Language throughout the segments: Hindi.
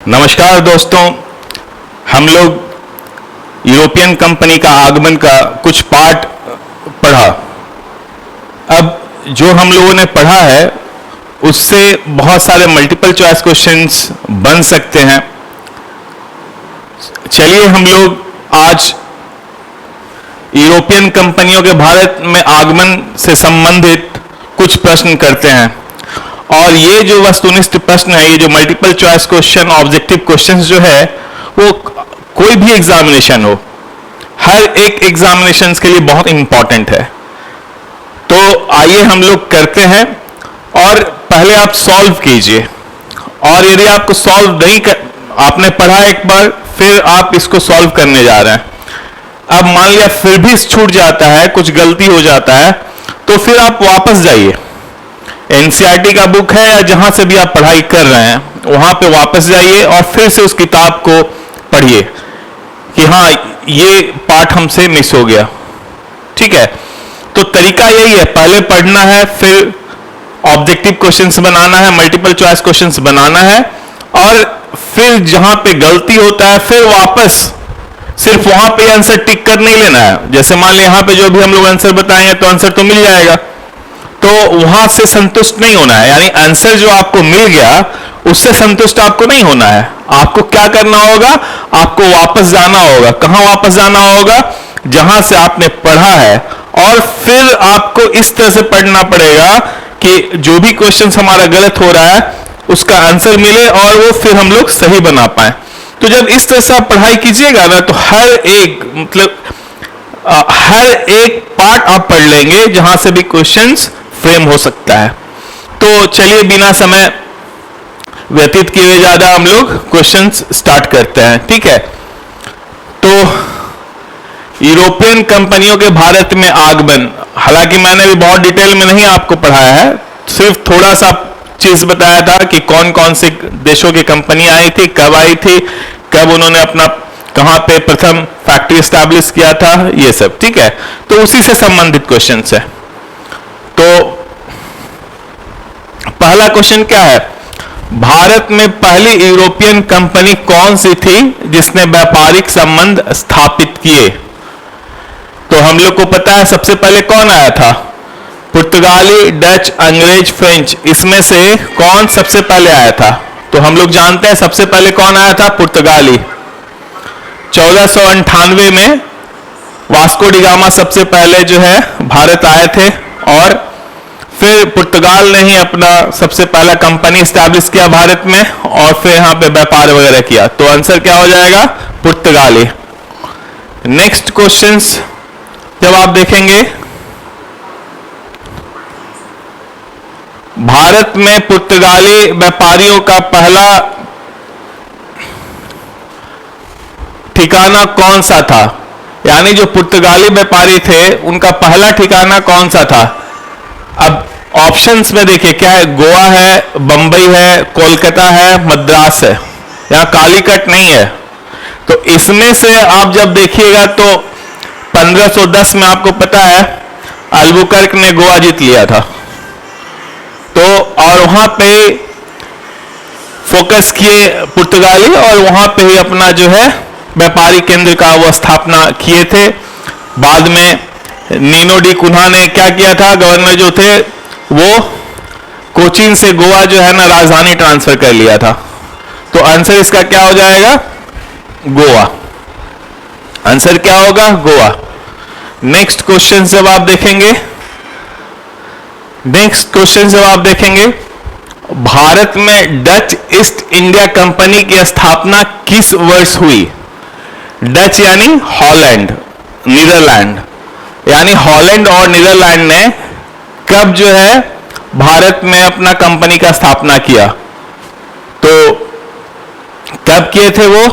नमस्कार दोस्तों, हम लोग यूरोपियन कंपनी का आगमन का कुछ पार्ट पढ़ा। अब जो हम लोगों ने पढ़ा है उससे बहुत सारे मल्टीपल चॉइस क्वेश्चंस बन सकते हैं। चलिए हम लोग आज यूरोपियन कंपनियों के भारत में आगमन से संबंधित कुछ प्रश्न करते हैं। और ये जो वस्तुनिष्ठ प्रश्न है, ये जो multiple choice question, objective questions जो है, वो कोई भी एग्जामिनेशन हो, हर एक एग्जामिनेशन के लिए बहुत इंपॉर्टेंट है। तो आइए हम लोग करते हैं। और पहले आप सॉल्व कीजिए, और यदि आपको सॉल्व नहीं आपने पढ़ा एक बार, फिर आप इसको सॉल्व करने जा रहे हैं। अब मान लिया फिर भी छूट जाता है, कुछ गलती हो जाता है, तो फिर आप वापस जाइए। एनसीईआरटी का बुक है या जहां से भी आप पढ़ाई कर रहे हैं, वहां पे वापस जाइए और फिर से उस किताब को पढ़िए कि हाँ, ये पार्ट हमसे मिस हो गया। ठीक है, तो तरीका यही है, पहले पढ़ना है, फिर ऑब्जेक्टिव क्वेश्चंस बनाना है, मल्टीपल चॉइस क्वेश्चंस बनाना है, और फिर जहां पे गलती होता है फिर वापस सिर्फ वहां पे आंसर टिक कर नहीं लेना है। जैसे मान लिया यहां पे जो भी हम लोग आंसर बताएंगे तो आंसर तो मिल जाएगा, तो वहां से संतुष्ट नहीं होना है। यानी आंसर जो आपको मिल गया उससे संतुष्ट आपको नहीं होना है। आपको क्या करना होगा, आपको वापस जाना होगा। कहां वापस जाना होगा? जहां से आपने पढ़ा है, और फिर आपको इस तरह से पढ़ना पड़ेगा कि जो भी क्वेश्चन हमारा गलत हो रहा है उसका आंसर मिले और वो फिर हम लोग सही बना पाए। तो जब इस तरह से आप पढ़ाई कीजिएगा ना, तो हर एक पार्ट आप पढ़ लेंगे जहां से भी क्वेश्चंस फ्रेम हो सकता है। तो चलिए बिना समय व्यतीत किए ज्यादा हम लोग क्वेश्चंस स्टार्ट करते हैं। ठीक है, तो यूरोपियन कंपनियों के भारत में आगमन, हालांकि मैंने भी बहुत डिटेल में नहीं आपको पढ़ाया है, सिर्फ थोड़ा सा चीज बताया था कि कौन कौन से देशों की कंपनी आई थी, कब आई थी, कब उन्होंने अपना कहां पे प्रथम फैक्ट्री एस्टैब्लिश किया था, ये सब। ठीक है, तो उसी से संबंधित क्वेश्चन है। तो पहला क्वेश्चन क्या है? भारत में पहली यूरोपियन कंपनी कौन सी थी जिसने व्यापारिक संबंध स्थापित किए? तो हम लोग को पता है सबसे पहले कौन आया था? पुर्तगाली, डच, अंग्रेज, फ्रेंच। इसमें से कौन सबसे पहले आया था? तो हम लोग जानते हैं सबसे पहले कौन आया था? पुर्तगाली। 1498 में वास्को डी गामा सबसे पहले जो है भारत आए थे, और फिर पुर्तगाल ने ही अपना सबसे पहला कंपनी एस्टैब्लिश किया भारत में, और फिर यहां पे व्यापार वगैरह किया। तो आंसर क्या हो जाएगा? पुर्तगाली। नेक्स्ट क्वेश्चंस जब आप देखेंगे, भारत में पुर्तगाली व्यापारियों का पहला ठिकाना कौन सा था? यानी जो पुर्तगाली व्यापारी थे उनका पहला ठिकाना कौन सा था? अब ऑप्शंस में देखिए क्या है, गोवा है, बंबई है, कोलकाता है, मद्रास है। यहां कालीकट नहीं है। तो इसमें से आप जब देखिएगा तो 1510 में आपको पता है अल्बुकर्क ने गोवा जीत लिया था, तो और वहां पे फोकस किए पुर्तगाली, और वहां पे ही अपना जो है व्यापारी केंद्र का वो स्थापना किए थे। बाद में नीनो डी कुन्हा ने क्या किया था, गवर्नर जो थे, वो कोचीन से गोवा जो है ना राजधानी ट्रांसफर कर लिया था। तो आंसर इसका क्या हो जाएगा? गोवा। आंसर क्या होगा? गोवा। नेक्स्ट क्वेश्चन जब आप देखेंगे, भारत में डच ईस्ट इंडिया कंपनी की स्थापना किस वर्ष हुई? डच यानी हॉलैंड, नीदरलैंड, यानी हॉलैंड और नीदरलैंड ने कब जो है भारत में अपना कंपनी का स्थापना किया? तो कब किए थे वो?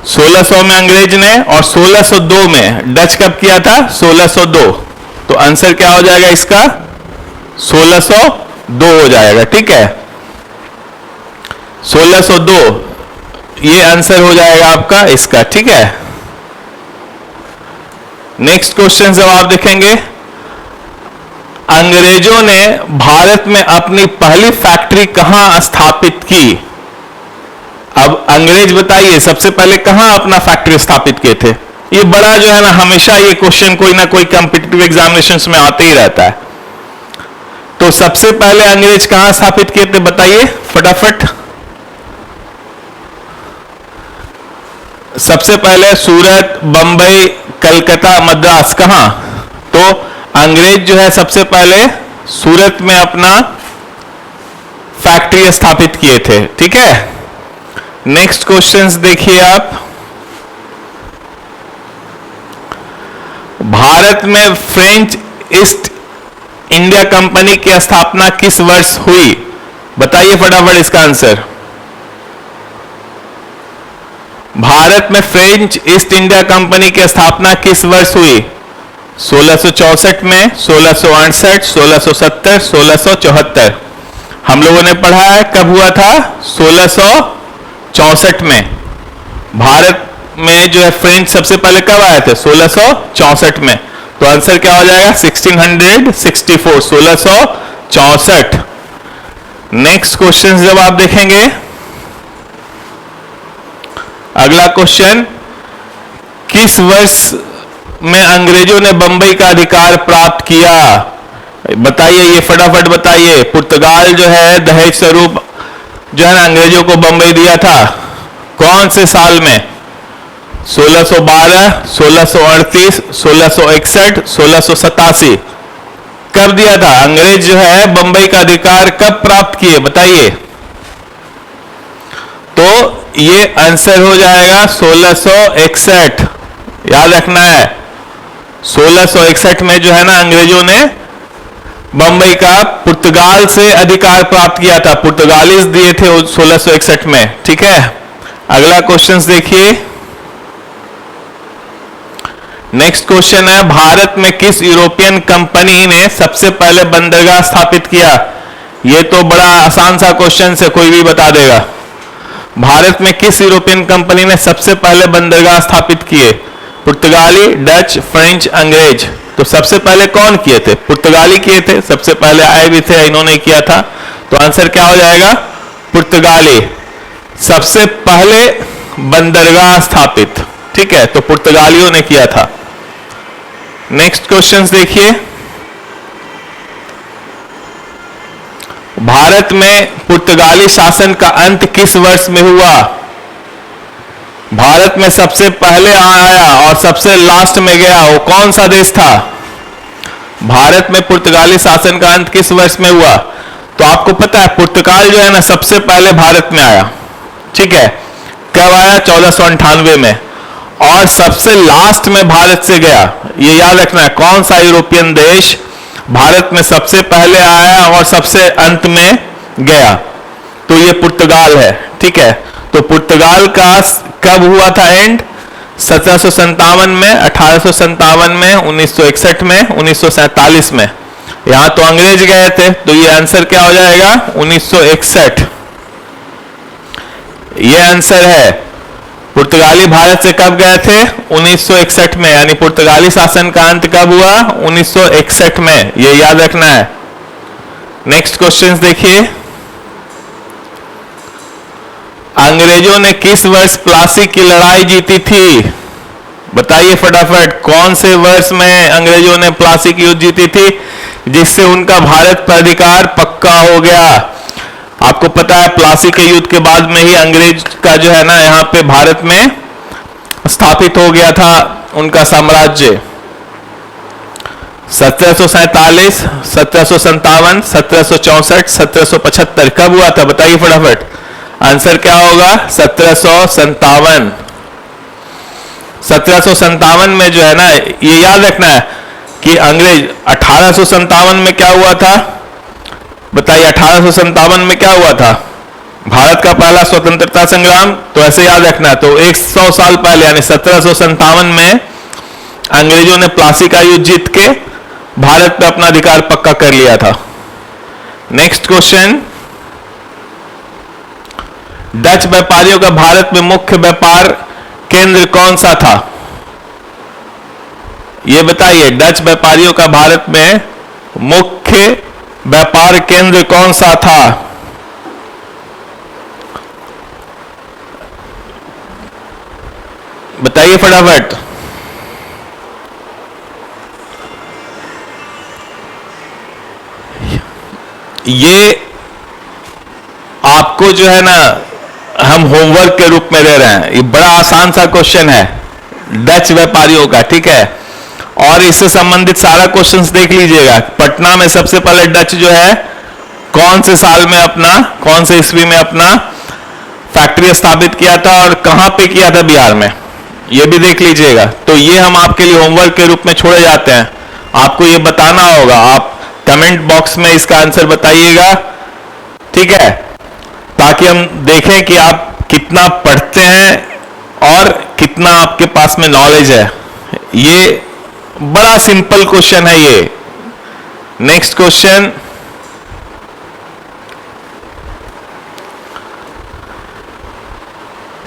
1600 में अंग्रेज ने, और 1602 में डच कब किया था? 1602। तो आंसर क्या हो जाएगा इसका? 1602 हो जाएगा। ठीक है, 1602 ये आंसर हो जाएगा आपका इसका। ठीक है, नेक्स्ट क्वेश्चन जब आप देखेंगे, अंग्रेजों ने भारत में अपनी पहली फैक्ट्री कहां स्थापित की? अब अंग्रेज बताइए सबसे पहले कहां अपना फैक्ट्री स्थापित किए थे? ये बड़ा जो है ना, हमेशा ये क्वेश्चन कोई ना कोई कॉम्पिटिटिव एग्जामिनेशंस में आते ही रहता है। तो सबसे पहले अंग्रेज कहां स्थापित किए थे बताइए फटाफट। सबसे पहले सूरत, बंबई, कलकत्ता, मद्रास, कहां? तो अंग्रेज जो है सबसे पहले सूरत में अपना फैक्ट्री स्थापित किए थे। ठीक है, नेक्स्ट क्वेश्चंस देखिए आप। भारत में फ्रेंच ईस्ट इंडिया कंपनी की स्थापना किस वर्ष हुई? बताइए फटाफट इसका आंसर। भारत में फ्रेंच ईस्ट इंडिया कंपनी की स्थापना किस वर्ष हुई? 1664 में, 1668, 1670, 1674। हम लोगों ने पढ़ा है कब हुआ था? 1664 में। भारत में जो है फ्रेंच सबसे पहले कब आए थे? 1664 में। तो आंसर क्या हो जाएगा? 1664, 1664। नेक्स्ट क्वेश्चन जब आप देखेंगे, अगला क्वेश्चन, किस वर्ष में अंग्रेजों ने बंबई का अधिकार प्राप्त किया? बताइए, ये फटाफट बताइए। पुर्तगाल जो है दहेज स्वरूप जो है ना अंग्रेजों को बंबई दिया था, कौन से साल में? 1612, 1638, 1661, 1687। कब दिया था? अंग्रेज जो है बंबई का अधिकार कब प्राप्त किए बताइए। तो ये आंसर हो जाएगा 1661। याद रखना है, 1661 में जो है ना अंग्रेजों ने बंबई का पुर्तगाल से अधिकार प्राप्त किया था। पुर्तगालीज दिए थे 1661 में। ठीक है, अगला क्वेश्चन देखिए। नेक्स्ट क्वेश्चन है, भारत में किस यूरोपियन कंपनी ने सबसे पहले बंदरगाह स्थापित किया? ये तो बड़ा आसान सा क्वेश्चन है, कोई भी बता देगा। भारत में किस यूरोपियन कंपनी ने सबसे पहले बंदरगाह स्थापित किए? पुर्तगाली, डच, फ्रेंच, अंग्रेज। तो सबसे पहले कौन किए थे? पुर्तगाली किए थे, सबसे पहले आए भी थे, इन्होंने किया था। तो आंसर क्या हो जाएगा? पुर्तगाली सबसे पहले बंदरगाह स्थापित। ठीक है, तो पुर्तगालियों ने किया था। नेक्स्ट क्वेश्चन देखिए, भारत में पुर्तगाली शासन का अंत किस वर्ष में हुआ? भारत में सबसे पहले आया और सबसे लास्ट में गया, वो कौन सा देश था? भारत में पुर्तगाली शासन का अंत किस वर्ष में हुआ? तो आपको पता है पुर्तगाल जो है ना सबसे पहले भारत में आया। ठीक है, कब आया? 1498 में। और सबसे लास्ट में भारत से गया। ये याद रखना है, कौन सा यूरोपियन देश भारत में सबसे पहले आया और सबसे अंत में गया? तो ये पुर्तगाल है। ठीक है, तो पुर्तगाल का कब हुआ था एंड? 1757 में, 1857 में, 1961 में, 1947 में। यहां तो अंग्रेज गए थे, तो ये आंसर क्या हो जाएगा? 1961। ये आंसर है। पुर्तगाली भारत से कब गए थे? 1961 में। यानी पुर्तगाली शासन का अंत कब हुआ? 1961 में। ये याद रखना है। नेक्स्ट क्वेश्चन देखिए, अंग्रेजों ने किस वर्ष प्लासी की लड़ाई जीती थी? बताइए फटाफट, कौन से वर्ष में अंग्रेजों ने प्लासी की युद्ध जीती थी जिससे उनका भारत पर अधिकार पक्का हो गया? आपको पता है प्लासी के युद्ध के बाद में ही अंग्रेज का जो है ना यहाँ पे भारत में स्थापित हो गया था उनका साम्राज्य। 1747, 1757, 1764, 1775 कब हुआ था बताइए फटाफट। आंसर क्या होगा? 1757। 1757 में जो है ना, ये याद रखना है कि अंग्रेज 1857 में क्या हुआ था बताइए। 1857 में क्या हुआ था? भारत का पहला स्वतंत्रता संग्राम। तो ऐसे याद रखना है। तो 100 साल पहले यानी 1757 में अंग्रेजों ने प्लासी का युद्ध जीत के भारत पे अपना अधिकार पक्का कर लिया था। नेक्स्ट क्वेश्चन, डच व्यापारियों का भारत में मुख्य व्यापार केंद्र कौन सा था? यह बताइए, डच व्यापारियों का भारत में मुख्य व्यापार केंद्र कौन सा था? बताइए फटाफट। ये आपको जो है ना हम होमवर्क के रूप में दे रहे हैं। ये बड़ा आसान सा क्वेश्चन है डच व्यापारियों का, ठीक है। और इससे संबंधित सारा क्वेश्चंस देख लीजिएगा। पटना में सबसे पहले डच जो है कौन से साल में अपना, कौन से ईस्वी में अपना फैक्ट्री स्थापित किया था और कहां पे किया था बिहार में, ये भी देख लीजिएगा। तो ये हम आपके लिए होमवर्क के रूप में छोड़े जाते हैं। आपको ये बताना होगा। आप कमेंट बॉक्स में इसका आंसर बताइएगा, ठीक है, ताकि हम देखें कि आप कितना पढ़ते हैं और कितना आपके पास में नॉलेज है। ये बड़ा सिंपल क्वेश्चन है ये। नेक्स्ट क्वेश्चन,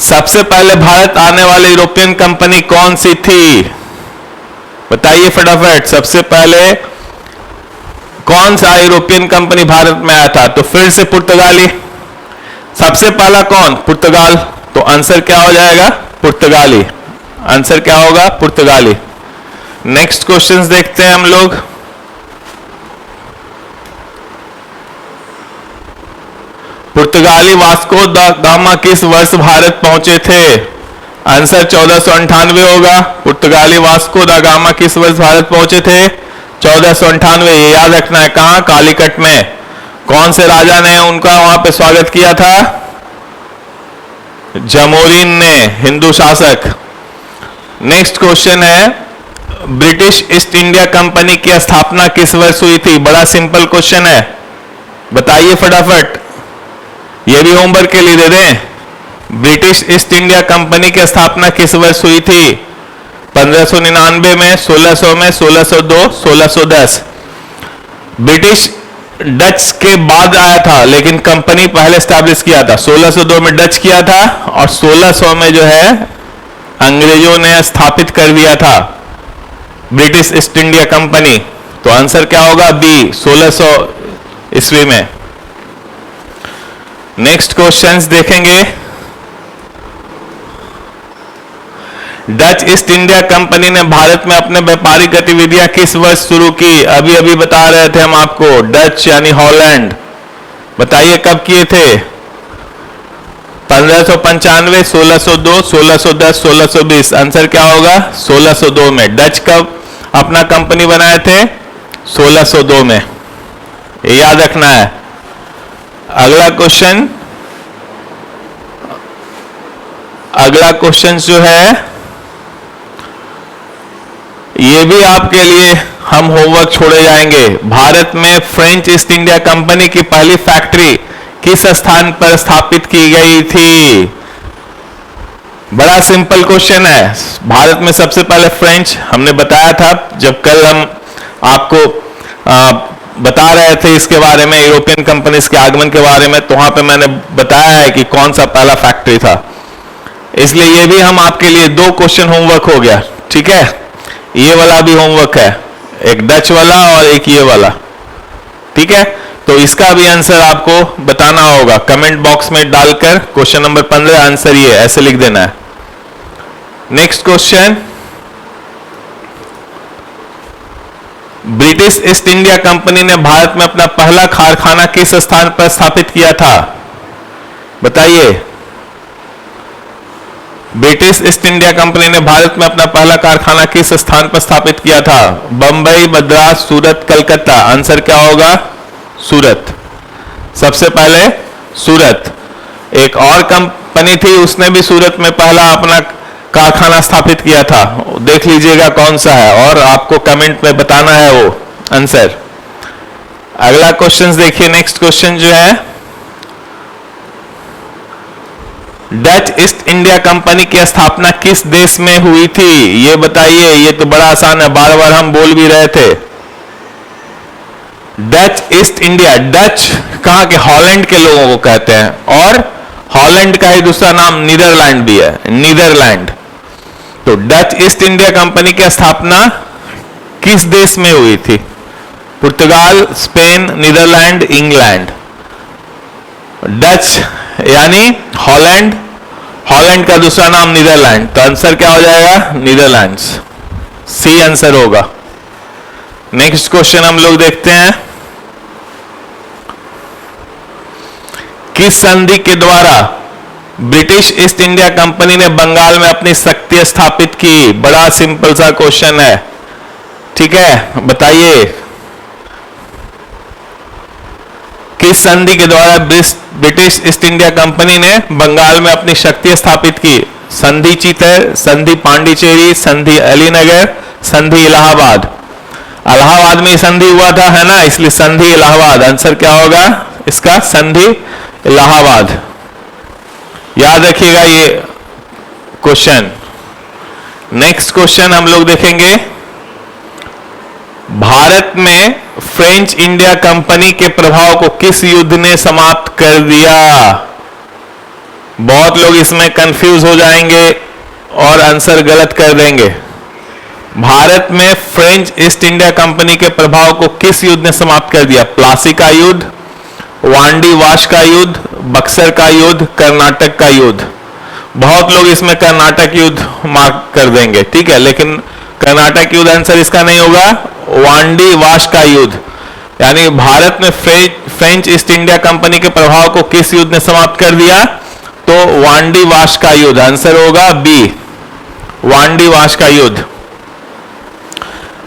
सबसे पहले भारत आने वाली यूरोपियन कंपनी कौन सी थी? बताइए फटाफट। सबसे पहले कौन सा यूरोपियन कंपनी भारत में आया था? तो फिर से पुर्तगाली। सबसे पहला कौन? पुर्तगाल। तो आंसर क्या हो जाएगा? पुर्तगाली। आंसर क्या होगा? पुर्तगाली। नेक्स्ट क्वेश्चंस देखते हैं हम लोग। पुर्तगाली वास्को द गामा किस वर्ष भारत पहुंचे थे? आंसर 1498 होगा। पुर्तगाली वास्को द गामा किस वर्ष भारत पहुंचे थे? 1498। ये याद रखना है। कहां? कालीकट में। कौन से राजा ने उनका वहां पे स्वागत किया था? जमोरिन ने, हिंदू शासक। नेक्स्ट क्वेश्चन है, ब्रिटिश ईस्ट इंडिया कंपनी की स्थापना किस वर्ष हुई थी? बड़ा सिंपल क्वेश्चन है, बताइए फटाफट। यह भी होमवर्क के लिए दे दें। ब्रिटिश ईस्ट इंडिया कंपनी की स्थापना किस वर्ष हुई थी? 1599 में, 1600 में, 1602, 1610। ब्रिटिश डच के बाद आया था, लेकिन कंपनी पहले स्टैब्लिश किया था। 1602 में डच किया था और 1600 में जो है अंग्रेजों ने स्थापित कर दिया था ब्रिटिश ईस्ट इंडिया कंपनी। तो आंसर क्या होगा? बी, 1600 ईस्वी में। नेक्स्ट क्वेश्चंस देखेंगे। डच ईस्ट इंडिया कंपनी ने भारत में अपने व्यापारिक गतिविधियां किस वर्ष शुरू की? अभी अभी बता रहे थे हम आपको। डच यानी हॉलैंड। बताइए कब किए थे? 1595, 1602, 1610, 1620। आंसर क्या होगा? 1602 में। डच कब अपना कंपनी बनाए थे? 1602 में। ये याद रखना है। अगला क्वेश्चन, अगला क्वेश्चन जो है ये भी आपके लिए हम होमवर्क छोड़े जाएंगे। भारत में फ्रेंच ईस्ट इंडिया कंपनी की पहली फैक्ट्री किस स्थान पर स्थापित की गई थी? बड़ा सिंपल क्वेश्चन है। भारत में सबसे पहले फ्रेंच, हमने बताया था जब कल हम आपको बता रहे थे इसके बारे में, यूरोपियन कंपनीज के आगमन के बारे में, तो वहां पे मैंने बताया है कि कौन सा पहला फैक्ट्री था। इसलिए ये भी हम आपके लिए 2 क्वेश्चन होमवर्क हो गया, ठीक है। ये वाला भी होमवर्क है, एक डच वाला और एक ये वाला, ठीक है। तो इसका भी आंसर आपको बताना होगा कमेंट बॉक्स में डालकर। क्वेश्चन नंबर 15 आंसर ये ऐसे लिख देना है। Next question, British east India company ने भारत में अपना पहला कारखाना किस स्थान पर स्थापित किया था? बताइए। ब्रिटिश ईस्ट इंडिया कंपनी ने भारत में अपना पहला कारखाना किस स्थान पर स्थापित किया था? बंबई, मद्रास, सूरत, कलकत्ता। आंसर क्या होगा? सूरत। सबसे पहले सूरत। एक और कंपनी थी, उसने भी सूरत में पहला अपना कारखाना स्थापित किया था। देख लीजिएगा कौन सा है और आपको कमेंट में बताना है वो आंसर। अगला क्वेश्चन देखिए। नेक्स्ट क्वेश्चन जो है, डच ईस्ट इंडिया कंपनी की स्थापना किस देश में हुई थी? ये बताइए। ये तो बड़ा आसान है, बार बार हम बोल भी रहे थे। डच ईस्ट इंडिया, डच कहां के? हॉलैंड के लोगों को कहते हैं, और हॉलैंड का ही दूसरा नाम नीदरलैंड भी है, नीदरलैंड। तो डच ईस्ट इंडिया कंपनी की स्थापना किस देश में हुई थी? पुर्तगाल, स्पेन, नीदरलैंड, इंग्लैंड। डच यानी हॉलैंड हॉलैंड का दूसरा नाम नीदरलैंड, तो आंसर क्या हो जाएगा? नीदरलैंड्स। सी आंसर होगा। नेक्स्ट क्वेश्चन हम लोग देखते हैं, किस संधि के द्वारा ब्रिटिश ईस्ट इंडिया कंपनी ने बंगाल में अपनी शक्ति स्थापित की? बड़ा सिंपल सा क्वेश्चन है, ठीक है, बताइए किस संधि के द्वारा ब्रिटिश ईस्ट इंडिया कंपनी ने बंगाल में अपनी शक्ति स्थापित की? संधि चीतर, संधि पांडिचेरी, संधि अलीनगर, संधि इलाहाबाद। इलाहाबाद में संधि हुआ था, है ना, इसलिए संधि इलाहाबाद। आंसर क्या होगा इसका? संधि इलाहाबाद। याद रखिएगा ये क्वेश्चन। नेक्स्ट क्वेश्चन हम लोग देखेंगे, भारत में फ्रेंच इंडिया कंपनी के प्रभाव को किस युद्ध ने समाप्त कर दिया? बहुत लोग इसमें कंफ्यूज हो जाएंगे और आंसर गलत कर देंगे। भारत में फ्रेंच ईस्ट इंडिया कंपनी के प्रभाव को किस युद्ध ने समाप्त कर दिया? प्लासी का युद्ध, वांडी वाश का युद्ध, बक्सर का युद्ध, कर्नाटक का युद्ध। बहुत लोग इसमें कर्नाटक युद्ध मार्क कर देंगे, ठीक है, लेकिन कर्नाटक युद्ध आंसर इसका नहीं होगा, वांडी वाश का युद्ध। यानी भारत में फ्रेंच ईस्ट इंडिया कंपनी के प्रभाव को किस युद्ध ने समाप्त कर दिया? तो वांडी वाश का युद्ध। आंसर होगा बी, वांडी वाश का युद्ध।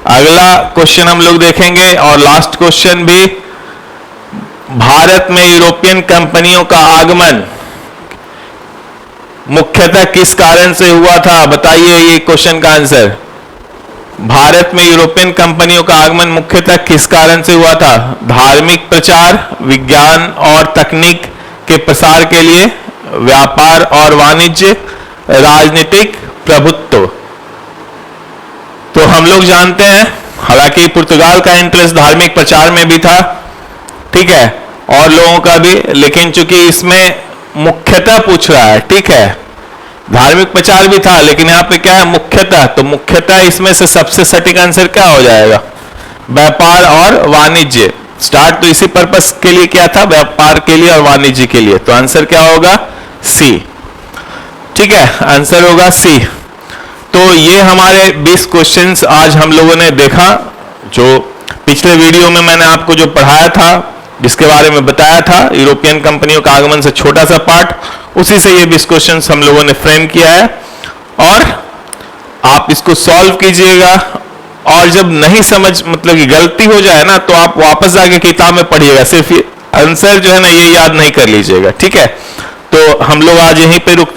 अगला क्वेश्चन हम लोग देखेंगे और लास्ट क्वेश्चन भी, भारत में यूरोपियन कंपनियों का आगमन मुख्यतः किस कारण से हुआ था? बताइए ये क्वेश्चन का आंसर। भारत में यूरोपियन कंपनियों का आगमन मुख्यतः किस कारण से हुआ था? धार्मिक प्रचार, विज्ञान और तकनीक के प्रसार के लिए, व्यापार और वाणिज्य, राजनीतिक प्रभुत्व। तो हम लोग जानते हैं, हालांकि पुर्तगाल का इंटरेस्ट धार्मिक प्रचार में भी था, ठीक है, और लोगों का भी, लेकिन चूंकि इसमें मुख्यतः पूछ रहा है, ठीक है, धार्मिक प्रचार भी था लेकिन यहाँ पे क्या है? मुख्यतः। तो मुख्यतः इसमें से सबसे सटीक आंसर क्या हो जाएगा? व्यापार और वाणिज्य। स्टार्ट तो इसी पर्पस के लिए किया था, व्यापार के लिए और वाणिज्य के लिए। तो आंसर क्या होगा? सी, ठीक है, आंसर होगा सी। तो ये हमारे 20 क्वेश्चंस आज हम लोगों ने देखा। जो पिछले वीडियो में मैंने आपको जो पढ़ाया था, जिसके बारे में बताया था, यूरोपियन कंपनियों का आगमन से छोटा सा पार्ट, उसी से ये 20 क्वेश्चंस हम लोगों ने फ्रेम किया है। और आप इसको सॉल्व कीजिएगा, और जब नहीं समझ, मतलब कि गलती हो जाए ना, तो आप वापस जाके किताब में पढ़िएगा, सिर्फ आंसर जो है ना ये याद नहीं कर लीजिएगा, ठीक है। तो हम लोग आज यहीं पे रुक